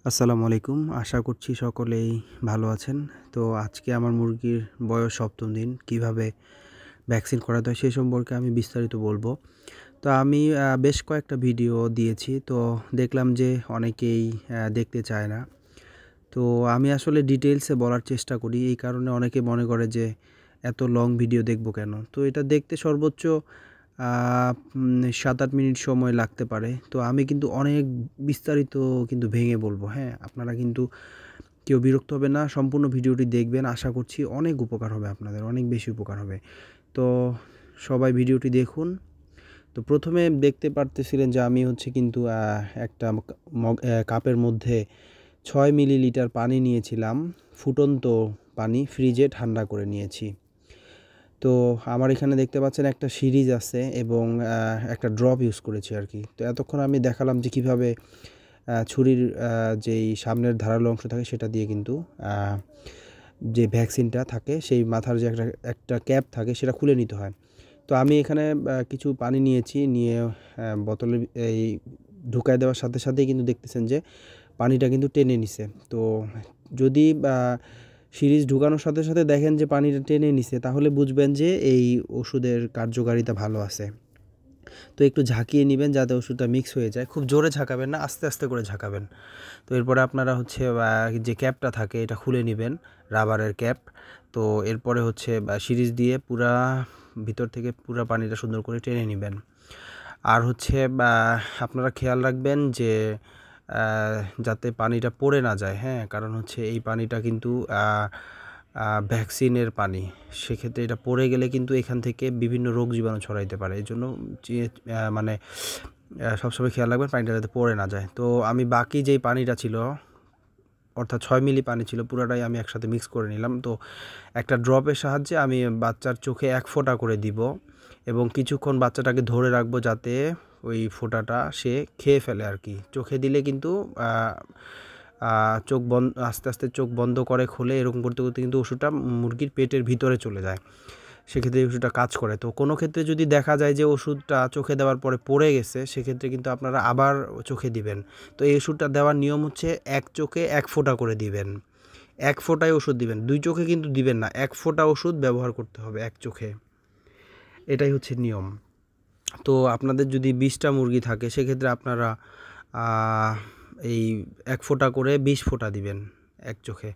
আসসালামু আলাইকুম। আশা করছি সকলেই ভালো আছেন। তো আজকে আমার মুরগির বয়স ৭ম দিন। কিভাবে ভ্যাকসিন করাতে হয় সে সম্পর্কে আমি বিস্তারিত বলবো। তো আমি বেশ কয়েকটা ভিডিও দিয়েছি। তো দেখলাম যে অনেকেই দেখতে চায় না। তো আমি আসলে ডিটেইলসে বলার চেষ্টা করি। এই কারণে অনেকে মনে করে যে এত লং ভিডিও দেখব কেন? তো এটা দেখতে সর্বোচ্চ ৭-৮ মিনিট সময় লাগতে পারে। তো আমি কিন্তু অনেক বিস্তারিত কিন্তু ভেঙে বলবো, হ্যাঁ? আপনারা কিন্তু কেউ বিরক্ত হবেন না। সম্পূর্ণ ভিডিওটি দেখবেন। আশা করছি অনেক উপকার হবে আপনাদের, অনেক বেশি উপকার হবে। তো সবাই ভিডিওটি দেখুন। তো ১ম এ দেখতে পারতেছিলেন যে আমি হচ্ছে কিন্তু একটা কাপের মধ্যে ৬ মিলিলিটার পানি নিয়েছিলাম। ফুটন্ত পানি ফ্রিজে ঠান্ডা করে নিয়েছি। তো আমার এখানে দেখতে পাচ্ছেন একটা সিরিজ আছে এবং একটা ড্রপ ইউজ করেছি আরকি। তো এতক্ষণ আমি দেখালাম যে কীভাবে ছুরির যেই সামনের ধারালো অংশ থাকে সেটা দিয়ে কিন্তু যে ভ্যাকসিনটা থাকে সেই মাথার যে একটা ক্যাপ থাকে সেটা খুলে নিতে হয়। তো আমি এখানে কিছু পানি নিয়েছি, নিয়ে বোতলে এই ঢুকায় দেওয়ার সাথে সাথেই কিন্তু দেখতেছেন যে পানিটা কিন্তু টেনে নিছে। তো যদি সিরিজ ঢুকানোর সাথে সাথে দেখেন যে পানিটা টেনে নিছে, তাহলে বুঝবেন যে এই ওষুধের কার্যকারিতা ভালো আছে। তো একটু ঝাঁকিয়ে নিবেন যাতে ওষুধটা মিক্স হয়ে যায়। খুব জোরে ঝাঁকাবেন না, আস্তে আস্তে করে ঝাঁকাবেন। তো এরপরে আপনারা হচ্ছে যে ক্যাপটা থাকে এটা খুলে নিবেন, রাবারের ক্যাপ। তো এরপরে হচ্ছে সিরিজ দিয়ে পুরা ভিতর থেকে পুরা পানিটা সুন্দর করে টেনে নিবেন। আর হচ্ছে আপনারা খেয়াল রাখবেন যে যাতে পানিটা পড়ে না যায়, হ্যাঁ? কারণ হচ্ছে এই পানিটা কিন্তু ভ্যাকসিনের পানি। সেক্ষেত্রে এটা পড়ে গেলে কিন্তু এখান থেকে বিভিন্ন রোগ জীবাণু ছড়াইতে পারে। এজন্য মানে সবসময় খেয়াল রাখবেন পানিটা যাতে পড়ে না যায়। তো আমি বাকি যেই পানিটা ছিল, অর্থাৎ ৬ মিলি পানি ছিল, পুরাটাই আমি একসাথে মিক্স করে নিলাম। তো একটা ড্রপের সাহায্যে আমি বাচ্চার চোখে ১ ফোঁটা করে দিব এবং কিছুক্ষণ বাচ্চাটাকে ধরে রাখবো যাতে ওই ফোঁটাটা সে খেয়ে ফেলে আরকি। চোখে দিলে কিন্তু চোখ আস্তে আস্তে চোখ বন্ধ করে খোলে, এরকম করতে করতে কিন্তু ওষুধটা মুরগির পেটের ভিতরে চলে যায়। সেক্ষেত্রে এই ওষুধটা কাজ করে। তো কোনো ক্ষেত্রে যদি দেখা যায় যে ওষুধটা চোখে দেওয়ার পরে পড়ে গেছে, সেক্ষেত্রে কিন্তু আপনারা আবার চোখে দিবেন। তো এই ওষুধটা দেওয়ার নিয়ম হচ্ছে ১ চোখে ১ ফোঁটা করে দিবেন। ১ ফোঁটায় ওষুধ দিবেন। ২ চোখে কিন্তু দিবেন না। ১ ফোঁটা ওষুধ ব্যবহার করতে হবে ১ চোখে। এটাই হচ্ছে নিয়ম। তো আপনাদের যদি ২০ টা মুরগি থাকে সেক্ষেত্রে আপনারা এই ১ ফোঁটা করে ২০ ফোঁটা দিবেন ১ চোখে।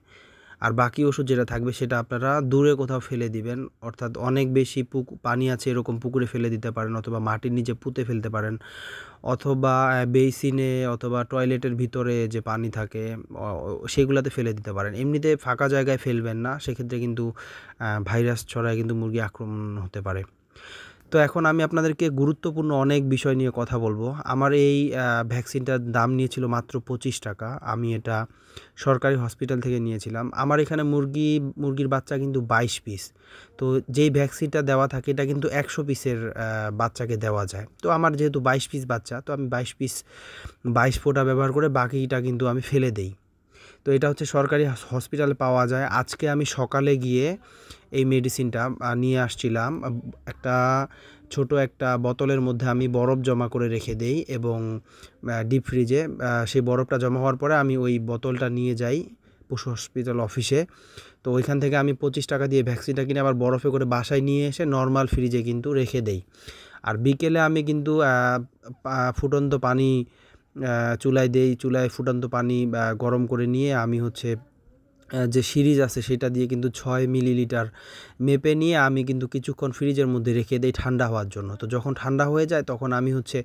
আর বাকি ওষুধ যেটা থাকবে সেটা আপনারা দূরে কোথাও ফেলে দিবেন। অর্থাৎ অনেক বেশি পানি আছে এরকম পুকুরে ফেলে দিতে পারেন, অথবা মাটির নিচে পুঁতে ফেলতে পারেন, অথবা বেসিনে অথবা টয়লেটের ভিতরে যে পানি থাকে সেগুলাতে ফেলে দিতে পারেন। এমনিতে ফাঁকা জায়গায় ফেলবেন না, সেক্ষেত্রে কিন্তু ভাইরাস ছড়ায় কিন্তু মুরগি আক্রমণ হতে পারে। তো এখন আমি আপনাদেরকে গুরুত্বপূর্ণ অনেক বিষয় নিয়ে কথা বলবো। আমার এই ভ্যাকসিনটার দাম নিয়েছিল মাত্র ৳২৫। আমি এটা সরকারি হসপিটাল থেকে নিয়েছিলাম। আমার এখানে মুরগির বাচ্চা কিন্তু ২২ পিস। তো যেই ভ্যাকসিনটা দেওয়া থাকে এটা কিন্তু ১০০ পিসের বাচ্চাকে দেওয়া যায়। তো আমার যেহেতু ২২ পিস বাচ্চা, তো আমি ২২ পিস ২২ ফোঁটা ব্যবহার করে বাকিটা কিন্তু আমি ফেলে দেই। তো এটা হচ্ছে সরকারি হসপিটালে পাওয়া যায়। আজকে আমি সকালে গিয়ে এই মেডিসিনটা নিয়ে আসছিলাম। একটা ছোট একটা বোতলের মধ্যে আমি বরফ জমা করে রেখে দেই এবং ডিপ ফ্রিজে সেই বরফটা জমা হওয়ার পরে আমি ওই বোতলটা নিয়ে যাই পশু হসপিটাল অফিসে। তো ওইখান থেকে আমি ৳২৫ দিয়ে ভ্যাকসিনটা কিনে আবার বরফে করে বাসায় নিয়ে এসে নরমাল ফ্রিজে কিন্তু রেখে দেই। আর বিকেলে আমি কিন্তু ফুটন্ত পানি চুলায় দেই। চুলায় ফুটন্ত পানি গরম করে নিয়ে আমি হচ্ছে যে সিরিজ আছে সেটা দিয়ে কিন্তু ৬ মিলিলিটার মেপে নিয়ে আমি কিন্তু কিছুক্ষণ ফ্রিজের মধ্যে রেখে দেই ঠান্ডা হওয়ার জন্য। তো যখন ঠান্ডা হয়ে যায় তখন আমি হচ্ছে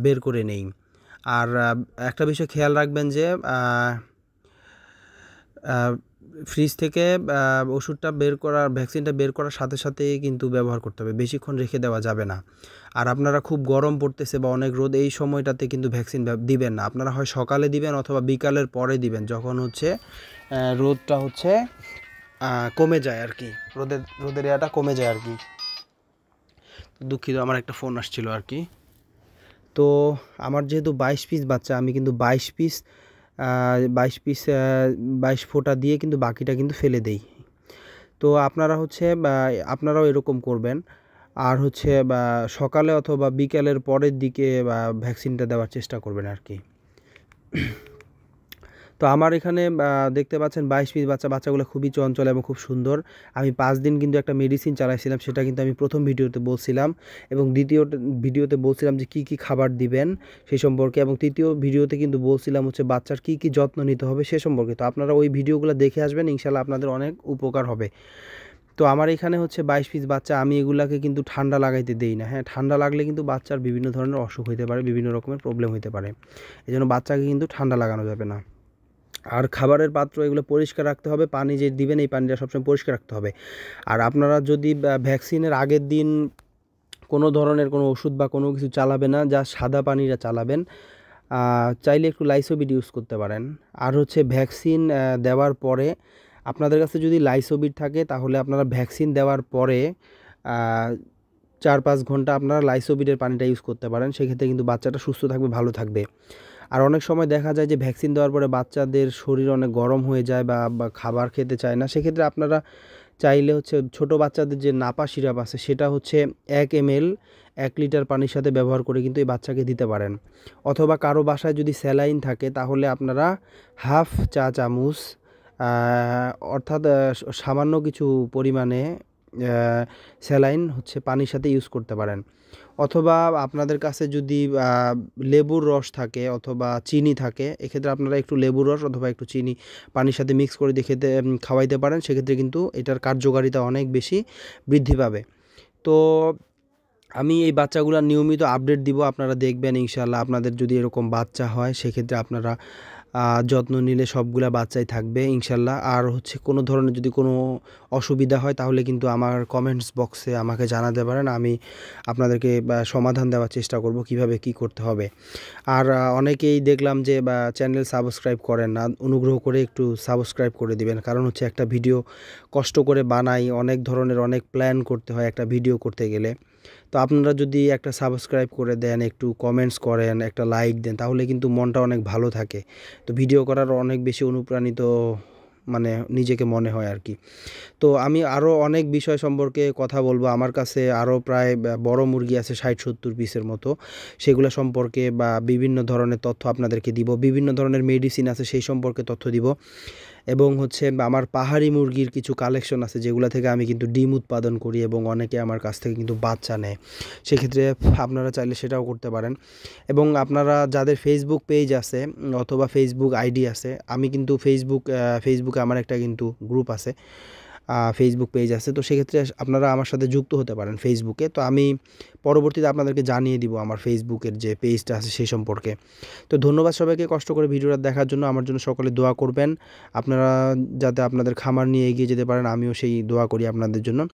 বের করে নেই। আর একটা বিষয় খেয়াল রাখবেন যে ফ্রিজ থেকে ওষুধটা ভ্যাকসিনটা বের করার সাথে সাথেই কিন্তু ব্যবহার করতে হবে। বেশিক্ষণ রেখে দেওয়া যাবে না। আর আপনারা খুব গরম পড়তেছে বা অনেক রোদ, এই সময়টাতে কিন্তু ভ্যাকসিন দিবেন না। আপনারা হয় সকালে দিবেন অথবা বিকালের পরে দিবেন, যখন হচ্ছে রোদটা হচ্ছে কমে যায় আরকি। রোদের ইয়াটা কমে যায় আরকি। দুঃখিত, আমার একটা ফোন আসছিল আরকি। তো আমার যেহেতু ২২ পিস বাচ্চা, আমি কিন্তু ২২ পিস ২২ ফোঁটা দিয়ে কিন্তু বাকিটা কিন্তু ফেলে দেই। তো আপনারা হচ্ছে আপনারাও এরকম করবেন। আর হচ্ছে সকালে অথবা বিকেলের পরের দিকে ভ্যাকসিনটা দেওয়ার চেষ্টা করবেন আরকি। তো আমার এখানে দেখতে পাচ্ছেন 22 পিস বাচ্চাগুলো খুবই চঞ্চল এবং খুব সুন্দর। আমি 5 দিন কিন্তু একটা মেডিসিন চালাইছিলাম, সেটা কিন্তু আমি প্রথম ভিডিওতে বলছিলাম, এবং দ্বিতীয় ভিডিওতে বলছিলাম যে কী খাবার দিবেন সেই সম্পর্কে, এবং তৃতীয় ভিডিওতে কিন্তু বলছিলাম হচ্ছে বাচ্চার কী যত্ন নিতে হবে সে সম্পর্কে। তো আপনারা ওই ভিডিওগুলো দেখে আসবেন, ইনশাল্লাহ আপনাদের অনেক উপকার হবে। তো আমার এখানে হচ্ছে 22 পিস বাচ্চা, আমি এগুলাকে কিন্তু ঠান্ডা লাগাইতে দেই না। হ্যাঁ, ঠান্ডা লাগলে কিন্তু বাচ্চার বিভিন্ন ধরনের অসুখ হতে পারে, বিভিন্ন রকমের প্রবলেম হতে পারে। এজন্য বাচ্চাকে কিন্তু ঠান্ডা লাগানো যাবে না। আর খাবারের পাত্র এগুলো পরিষ্কার রাখতে হবে, পানি যে দিবেন এই পানিটা সবসময় পরিষ্কার রাখতে হবে। আর আপনারা যদি ভ্যাকসিনের আগের দিন কোনো ধরনের কোনো ওষুধ বা কোনো কিছু চালাবে না, যা সাদা পানিটা চালাবেন। চাইলে একটু লাইসোবিট ইউজ করতে পারেন। আর হচ্ছে ভ্যাকসিন দেওয়ার পরে আপনাদের কাছে যদি লাইসোবিট থাকে তাহলে আপনারা ভ্যাকসিন দেওয়ার পরে 4-5 ঘন্টা আপনারা লাইসোবিটের পানিটা ইউজ করতে পারেন। সেক্ষেত্রে কিন্তু বাচ্চাটা সুস্থ থাকবে, ভালো থাকবে। আর অনেক সময় দেখা যায় যে ভ্যাকসিন দেওয়ার পরে বাচ্চাদের শরীর অনেক গরম হয়ে যায় বা খাবার খেতে চায় না। সেক্ষেত্রে আপনারা চাইলে হচ্ছে ছোটো বাচ্চাদের যে নাপা সিরাপ আছে সেটা হচ্ছে 1 ml 1 লিটার পানির সাথে ব্যবহার করে কিন্তু এই বাচ্চাকে দিতে পারেন। অথবা কারো বাসায় যদি স্যালাইন থাকে তাহলে আপনারা হাফ চা চামচ অর্থাৎ সামান্য কিছু পরিমাণে স্যালাইন হচ্ছে পানির সাথে ইউজ করতে পারেন। অথবা আপনাদের কাছে যদি লেবুর রস থাকে অথবা চিনি থাকে, এক্ষেত্রে আপনারা একটু লেবুর রস অথবা একটু চিনি পানির সাথে মিক্স করে দিয়ে খাওয়াইতে পারেন। সেক্ষেত্রে কিন্তু এটার কার্যকারিতা অনেক বেশি বৃদ্ধি পাবে। তো আমি এই বাচ্চাগুলোর নিয়মিত আপডেট দিব, আপনারা দেখবেন ইনশাআল্লাহ। আপনাদের যদি এরকম বাচ্চা হয় সেক্ষেত্রে আপনারা যত্ন নিলে সবগুলা বাচ্চাই থাকবে ইনশাআল্লাহ। আর হচ্ছে কোনো ধরনের যদি কোনো অসুবিধা হয় তাহলে কিন্তু আমার কমেন্টস বক্সে আমাকে জানাতে পারেন, আমি আপনাদেরকে সমাধান দেওয়ার চেষ্টা করব কিভাবে কি করতে হবে। আর অনেকেই দেখলাম যে চ্যানেল সাবস্ক্রাইব করেন না, অনুগ্রহ করে একটু সাবস্ক্রাইব করে দিবেন। কারণ হচ্ছে একটা ভিডিও কষ্ট করে বানাই, অনেক ধরনের অনেক প্ল্যান করতে হয় একটা ভিডিও করতে গেলে। তো আপনারা যদি একটা সাবস্ক্রাইব করে দেন, একটু কমেন্টস করেন, একটা লাইক দেন, তাহলে কিন্তু মনটা অনেক ভালো থাকে। তো ভিডিও করার অনেক বেশি অনুপ্রাণিত মানে নিজেকে মনে হয় আর কি। তো আমি আরও অনেক বিষয় সম্পর্কে কথা বলবো। আমার কাছে আরও প্রায় বড় মুরগি আছে 60-70 পিসের মতো, সেগুলো সম্পর্কে বা বিভিন্ন ধরনের তথ্য আপনাদেরকে দিব। বিভিন্ন ধরনের মেডিসিন আছে সেই সম্পর্কে তথ্য দিব। এবং হচ্ছে আমার পাহাড়ি মুরগির কিছু কালেকশন আছে যেগুলো থেকে আমি কিন্তু ডিম উৎপাদন করি, এবং অনেকে আমার কাছ থেকে কিন্তু বাচ্চা নেয়। সেক্ষেত্রে আপনারা চাইলে সেটাও করতে পারেন। এবং আপনারা যাদের ফেসবুক পেজ আছে অথবা ফেসবুক আইডি আছে, আমি কিন্তু ফেসবুকে আমার একটা কিন্তু গ্রুপ আছে, ফেসবুক পেজ আছে। তো সেক্ষেত্রে আপনারা আমার সাথে যুক্ত হতে পারেন ফেসবুকে। তো আমি পরবর্তীতে আপনাদেরকে জানিয়ে দিব আমার ফেসবুকের যে পেজটা আছে সেই সম্পর্কে। তো ধন্যবাদ সবাইকে কষ্ট করে ভিডিওটা দেখার জন্য। আমার জন্য সকলে দোয়া করবেন, আপনারা যাতে আপনাদের খামার নিয়ে এগিয়ে যেতে পারেন, আমিও সেই দোয়া করি আপনাদের জন্য।